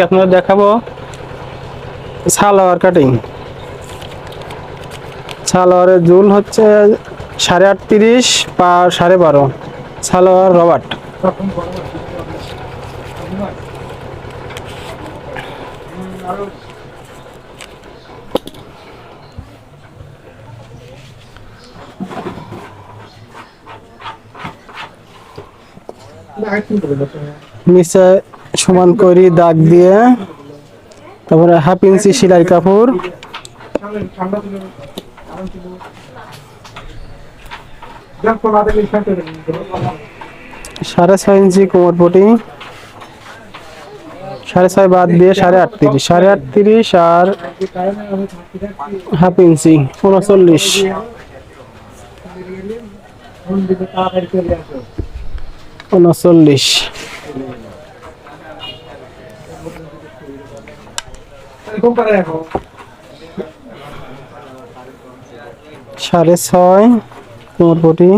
আপনাদের দেখাবো সালোয়ার কাটিং। সালোয়ারের ঝুল হচ্ছে 38.5 বা 12.5। সালোয়ার রবার্ট। নিচে সমান করে দাগ দিয়ে, তারপরে 1/2 ইঞ্চি সেলাই কাপড়, 6.5 ইঞ্চি কোমর পটি, 6.5 বাদ দিয়ে 38.5, 38.5 আর 1/2 ইঞ্চি 39। 39 6.5 কোমর পটি,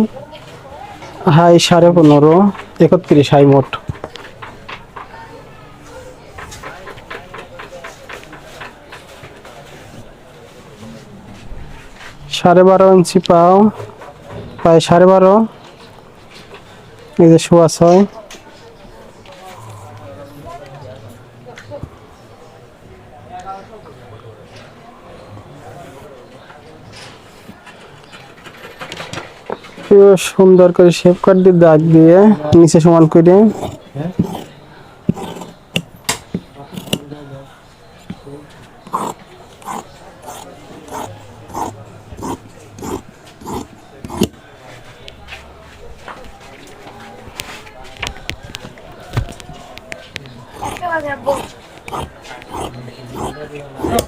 হাই 15.5, 31 হাই মোট। 12.5 ইঞ্চি পাও, প্রায় 12.5। এই যে 6.5। সুন্দর করে শেপ কাট দিয়ে দাগ দিয়ে নিচে সমান করে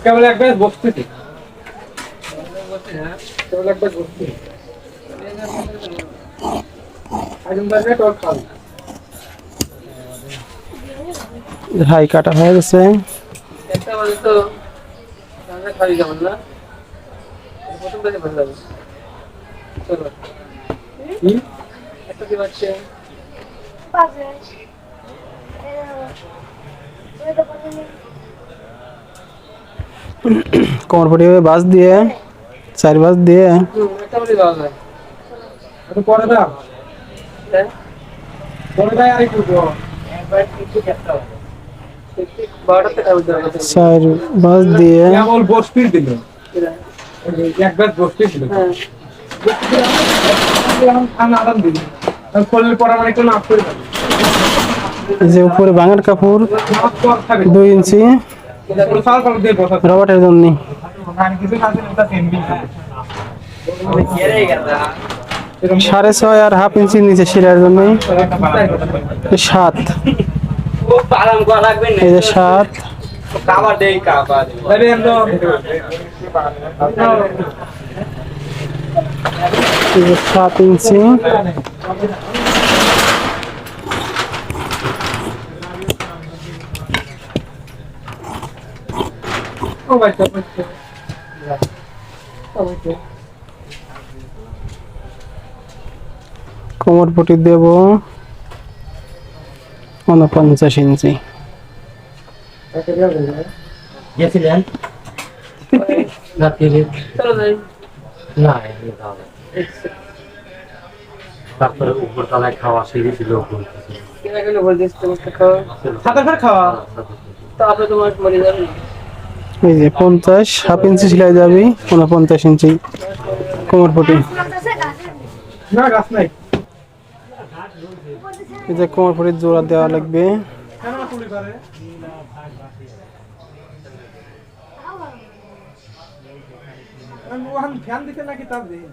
কেবল একবার বসতে দিই, কেবল একবার বসতে হাই কাটা হয়ে গেছে। একটা বলে তো খালি যাবেন না, প্রথম থেকে ভালো লাগে। চলো একটা কি বাচ্চা কোমর পটি বাস দিয়ে 4 বাস দিয়ে একটা বলে দেওয়া যায়। একটু পরে দাও, পরে দাও আর একটু একবার কিছু একটা 4 বাস দিয়ে কেবল বসতে দিল, একবার বসতে দিল। যে উপরে বাঙার কাপড় 2 ইঞ্চি রবার্টের জন্য। 6.5 আর 1/2 ইঞ্চি নিচে সেলাইয়ের জন্য 7। এই যে 7, 7 ইঞ্চি। কোমর পটি দেব 49 ইঞ্চি। গেছিলেন না, তারপরে উপর তলায় খাওয়া সিঁড়ি ছিল, খাওয়া এই যে 50, 1/2 ইঞ্চি সেলাই যাবে, 49 ইঞ্চি কোমর পটি। না গাছ নাই, এই যে কোমর পটির জোড়া দেওয়া লাগবে। ফ্যান দিতে নাকি তার দিন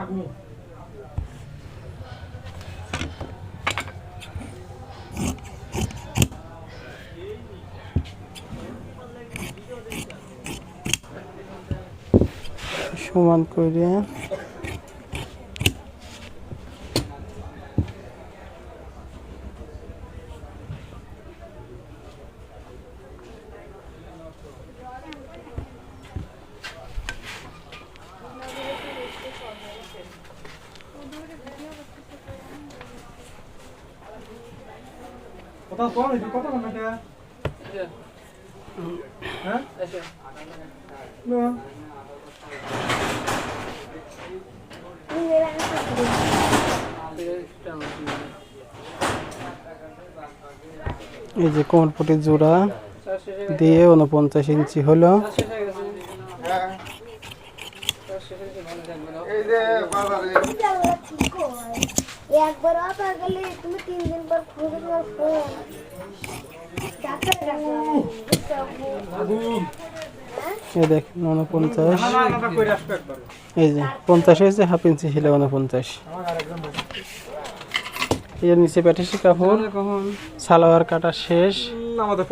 আগুন সমান করে আচ্ছা এই যে কোমরপটির জোড়া দিয়ে 49 ইঞ্চি হলো। একবার অফার গেলে তুমি 3 দিন পর খুঁজে তোমার ফোন ডাক্তার এই দেখেন 49, এই যে 50 হয়েছে, হাফ ইঞ্চি ছিল 49। এর নিচে প্যাটিসি কাপড়, সালোয়ার কাটা শেষ। আমাদের